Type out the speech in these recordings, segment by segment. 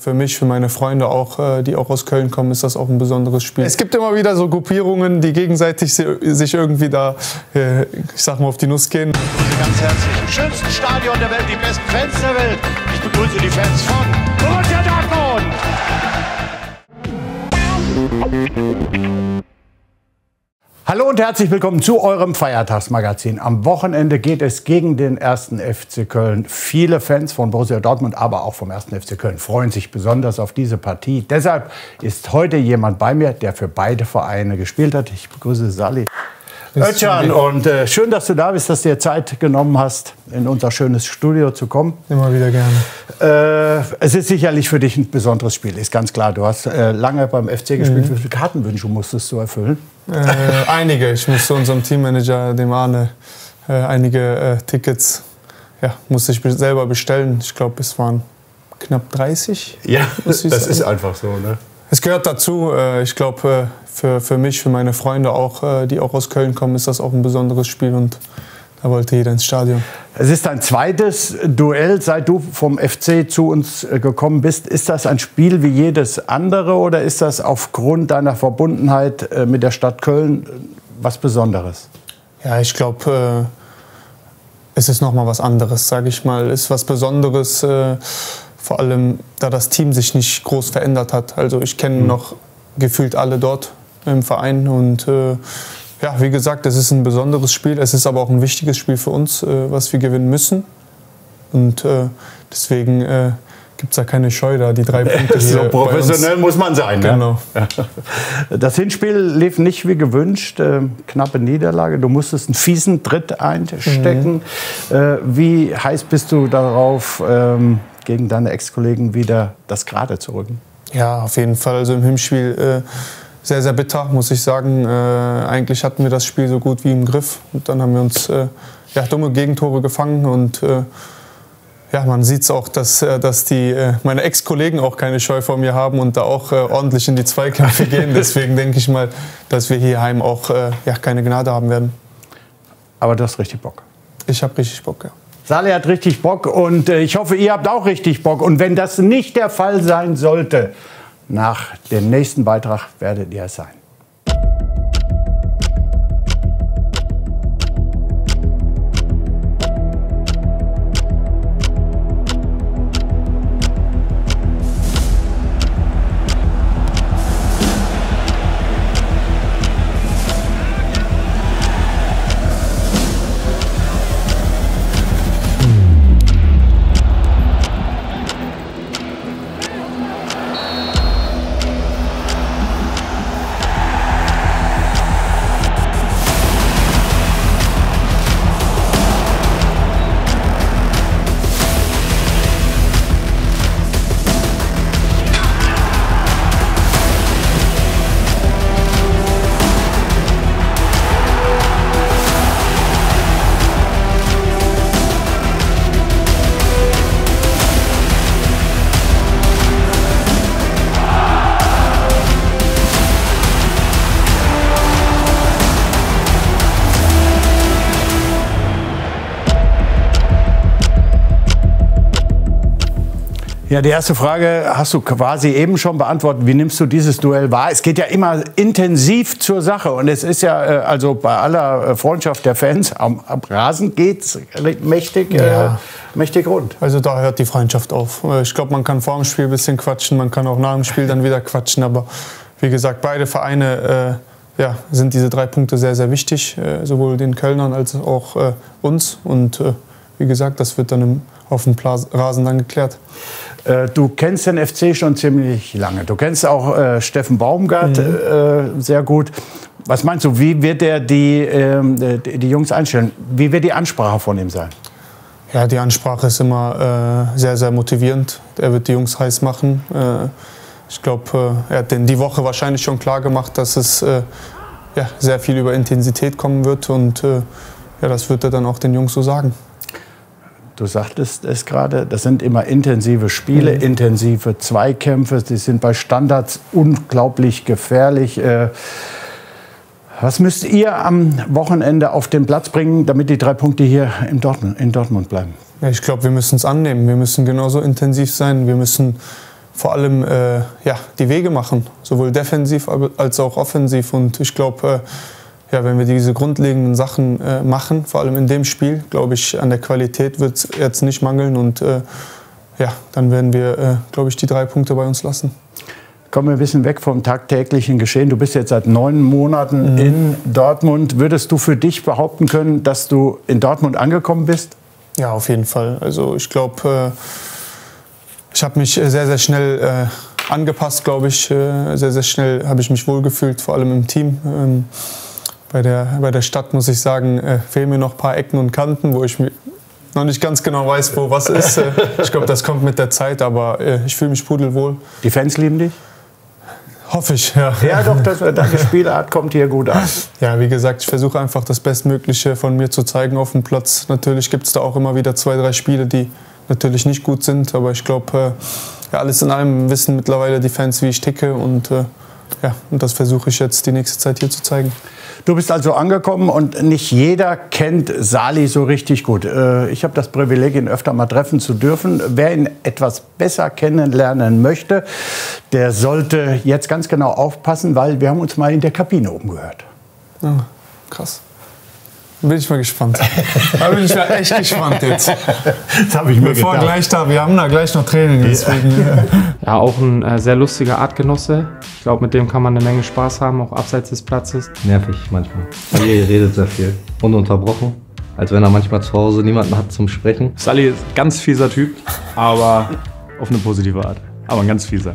Für mich, für meine Freunde auch, die auch aus Köln kommen, ist das auch ein besonderes Spiel. Es gibt immer wieder so Gruppierungen, die gegenseitig sich irgendwie da, ich sag mal, auf die Nuss gehen. Ganz herzlich. Im schönsten Stadion der Welt, die besten Fans der Welt. Ich begrüße die Fans von Borussia Dortmund. Hallo und herzlich willkommen zu eurem Feiertagsmagazin. Am Wochenende geht es gegen den 1. FC Köln. Viele Fans von Borussia Dortmund, aber auch vom 1. FC Köln freuen sich besonders auf diese Partie. Deshalb ist heute jemand bei mir, der für beide Vereine gespielt hat. Ich begrüße Sally Özcan und schön, dass du da bist, dass du dir Zeit genommen hast, in unser schönes Studio zu kommen. Immer wieder gerne. Es ist sicherlich für dich ein besonderes Spiel, ist ganz klar. Du hast lange beim FC gespielt. Wie viele Kartenwünsche musstest du erfüllen? Einige. Ich musste unserem Teammanager, dem Arne, einige Tickets musste ich selber bestellen. Ich glaube, es waren knapp 30. Ja, das ist einfach so, ne? Es gehört dazu. Ich glaube, für mich, für meine Freunde auch, die auch aus Köln kommen, ist das auch ein besonderes Spiel und da wollte jeder ins Stadion. Es ist dein zweites Duell, seit du vom FC zu uns gekommen bist. Ist das ein Spiel wie jedes andere oder ist das aufgrund deiner Verbundenheit mit der Stadt Köln was Besonderes? Ja, ich glaube, es ist noch mal was anderes, sage ich mal. Es ist was Besonderes, vor allem, da das Team sich nicht groß verändert hat. Also ich kenne noch gefühlt alle dort im Verein und ja, wie gesagt, es ist ein besonderes Spiel. Es ist aber auch ein wichtiges Spiel für uns, was wir gewinnen müssen. Und deswegen gibt es da keine Scheu, da die 3 Punkte hier. So professionell muss man sein. Genau. Ne? Das Hinspiel lief nicht wie gewünscht. Knappe Niederlage. Du musstest einen fiesen Tritt einstecken. Wie heiß bist du darauf, gegen deine Ex-Kollegen wieder das Gerade zu rücken? Ja, auf jeden Fall. Also im Hinspiel sehr, sehr bitter, muss ich sagen. Eigentlich hatten wir das Spiel so gut wie im Griff. Und dann haben wir uns dumme Gegentore gefangen. Und ja, man sieht es auch, dass meine Ex-Kollegen auch keine Scheu vor mir haben und da auch ordentlich in die Zweikämpfe gehen. Deswegen denke ich mal, dass wir hier heim auch keine Gnade haben werden. Aber du hast richtig Bock. Ich habe richtig Bock, ja. Sally hat richtig Bock und ich hoffe, ihr habt auch richtig Bock. Und wenn das nicht der Fall sein sollte, nach dem nächsten Beitrag werdet ihr es sein. Ja, die erste Frage hast du quasi eben schon beantwortet. Wie nimmst du dieses Duell wahr? Es geht ja immer intensiv zur Sache. Und es ist ja, also bei aller Freundschaft der Fans, am Rasen geht's mächtig rund. Also da hört die Freundschaft auf. Ich glaube, man kann vor dem Spiel ein bisschen quatschen, man kann auch nach dem Spiel dann wieder quatschen. Aber wie gesagt, beide Vereine sind diese 3 Punkte sehr, sehr wichtig. Sowohl den Kölnern als auch uns. Und wie gesagt, das wird dann auf dem Rasen dann geklärt. Du kennst den FC schon ziemlich lange. Du kennst auch Steffen Baumgart sehr gut. Was meinst du, wie wird er die Jungs einstellen? Wie wird die Ansprache von ihm sein? Ja, die Ansprache ist immer sehr, sehr motivierend. Er wird die Jungs heiß machen. Ich glaube, er hat denen die Woche wahrscheinlich schon klar gemacht, dass es sehr viel über Intensität kommen wird. Und das wird er dann auch den Jungs so sagen. Du sagtest es gerade, das sind immer intensive Spiele, intensive Zweikämpfe. Die sind bei Standards unglaublich gefährlich. Was müsst ihr am Wochenende auf den Platz bringen, damit die 3 Punkte hier in Dortmund bleiben? Ja, ich glaube, wir müssen es annehmen. Wir müssen genauso intensiv sein. Wir müssen vor allem die Wege machen, sowohl defensiv als auch offensiv. Und ich glaube, wenn wir diese grundlegenden Sachen machen, vor allem in dem Spiel, glaube ich, an der Qualität wird es jetzt nicht mangeln. Und dann werden wir, glaube ich, die 3 Punkte bei uns lassen. Kommen wir ein bisschen weg vom tagtäglichen Geschehen. Du bist jetzt seit 9 Monaten in Dortmund. Würdest du für dich behaupten können, dass du in Dortmund angekommen bist? Ja, auf jeden Fall. Also ich glaube, ich habe mich sehr, sehr schnell angepasst, glaube ich. Sehr, sehr schnell habe ich mich wohlgefühlt, vor allem im Team. Bei der Stadt, muss ich sagen, fehlen mir noch ein paar Ecken und Kanten, wo ich noch nicht ganz genau weiß, wo was ist. Ich glaube, das kommt mit der Zeit, aber ich fühle mich pudelwohl. Die Fans lieben dich? Hoffe ich, ja. Ja, doch, deine Spielart kommt hier gut an. Ja, wie gesagt, ich versuche einfach das Bestmögliche von mir zu zeigen auf dem Platz. Natürlich gibt es da auch immer wieder 2, 3 Spiele, die natürlich nicht gut sind. Aber ich glaube, alles in allem wissen mittlerweile die Fans, wie ich ticke. Und das versuche ich jetzt die nächste Zeit hier zu zeigen. Du bist also angekommen und nicht jeder kennt Salih so richtig gut. Ich habe das Privileg, ihn öfter mal treffen zu dürfen. Wer ihn etwas besser kennenlernen möchte, der sollte jetzt ganz genau aufpassen, weil wir haben uns mal in der Kabine umgehört. Oh, krass. Bin ich mal gespannt. Da bin ich mal echt gespannt jetzt. Das habe ich mir gedacht. Wir haben da gleich noch Training. Deswegen. Ja, auch ein sehr lustiger Artgenosse. Ich glaube, mit dem kann man eine Menge Spaß haben, auch abseits des Platzes. Nervig manchmal. Salih redet sehr viel, ununterbrochen. Als wenn er manchmal zu Hause niemanden hat zum Sprechen. Salih ist ein ganz fieser Typ, aber auf eine positive Art. Aber ein ganz fieser.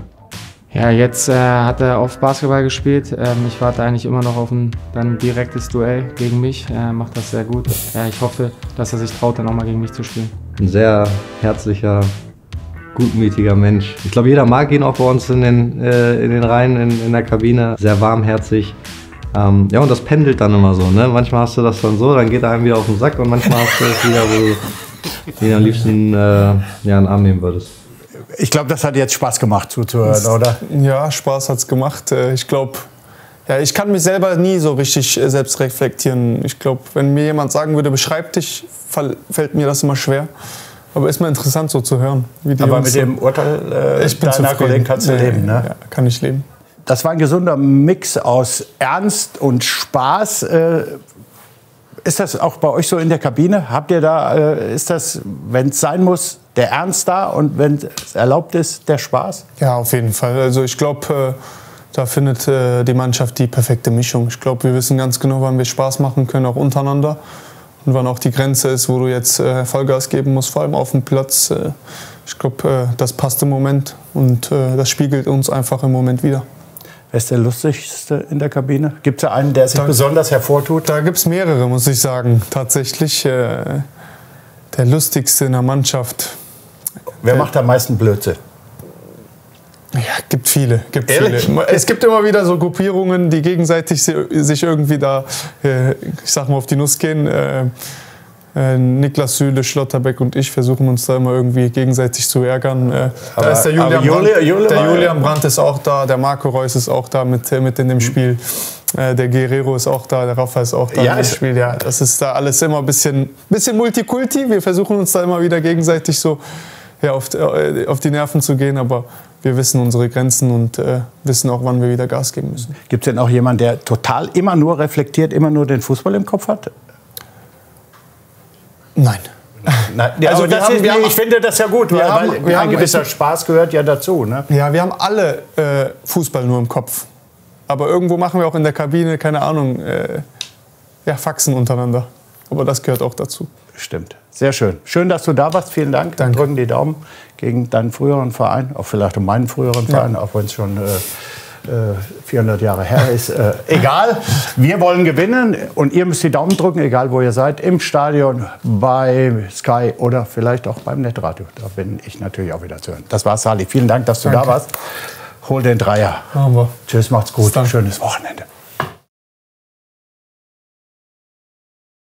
Ja, jetzt hat er oft Basketball gespielt. Ich warte eigentlich immer noch auf ein dann direktes Duell gegen mich. Er macht das sehr gut. Ich hoffe, dass er sich traut, dann auch mal gegen mich zu spielen. Ein sehr herzlicher, gutmütiger Mensch. Ich glaube, jeder mag ihn auch bei uns in den Reihen, in der Kabine. Sehr warmherzig. Und das pendelt dann immer so. Ne? Manchmal hast du das dann so, dann geht er einem wieder auf den Sack und manchmal hast du es wieder, wo du ihn am liebsten in den Arm nehmen würdest. Ich glaube, das hat jetzt Spaß gemacht zuzuhören, oder? Ja, Spaß hat's gemacht. Ich glaube, ich kann mich selber nie so richtig selbst reflektieren. Ich glaube, wenn mir jemand sagen würde, beschreib dich, fällt mir das immer schwer. Aber ist mal interessant so zu hören. Wie die Aber Jungs mit dem Urteil deiner Kollegen kannst du leben, ne? Ja, kann ich leben. Das war ein gesunder Mix aus Ernst und Spaß. Ist das auch bei euch so in der Kabine? Habt ihr da, ist das, wenn es sein muss, der Ernst da und wenn es erlaubt ist, der Spaß? Ja, auf jeden Fall. Also ich glaube, da findet die Mannschaft die perfekte Mischung. Ich glaube, wir wissen ganz genau, wann wir Spaß machen können, auch untereinander. Und wann auch die Grenze ist, wo du jetzt Vollgas geben musst, vor allem auf dem Platz. Ich glaube, das passt im Moment und das spiegelt uns einfach im Moment wider. Wer ist der Lustigste in der Kabine? Gibt es da einen, der sich besonders hervortut? Da gibt es mehrere, muss ich sagen. Tatsächlich der Lustigste in der Mannschaft. Wer macht am meisten Blödsinn? Ja, gibt viele. Es gibt immer wieder so Gruppierungen, die gegenseitig sich irgendwie da, ich sag mal, auf die Nuss gehen. Niklas Süle, Schlotterbeck und ich versuchen uns da immer irgendwie gegenseitig zu ärgern. Da ist der Julian Brandt ist auch da, der Marco Reus ist auch da mit in dem Spiel. Der Guerrero ist auch da, der Rafa ist auch da im Spiel. Ja, das ist da alles immer ein bisschen Multikulti. Wir versuchen uns da immer wieder gegenseitig so auf die Nerven zu gehen, aber wir wissen unsere Grenzen und wissen auch, wann wir wieder Gas geben müssen. Gibt es denn auch jemanden, der total immer nur reflektiert, immer nur den Fußball im Kopf hat? Nein. Also ich finde das ja gut, weil ein gewisser Spaß gehört ja dazu. Ne? Ja, wir haben alle Fußball nur im Kopf. Aber irgendwo machen wir auch in der Kabine, keine Ahnung, Faxen untereinander. Aber das gehört auch dazu. Stimmt. Sehr schön. Schön, dass du da warst. Vielen Dank. Danke. Drücken die Daumen gegen deinen früheren Verein, auch vielleicht um meinen früheren Verein, auch wenn es schon 400 Jahre her ist. Egal, wir wollen gewinnen und ihr müsst die Daumen drücken, egal wo ihr seid, im Stadion, bei Sky oder vielleicht auch beim Netradio. Da bin ich natürlich auch wieder zu hören. Das war's, Salih. Vielen Dank, dass du da warst. Hol den Dreier. Machen wir. Tschüss, macht's gut. Schönes Wochenende.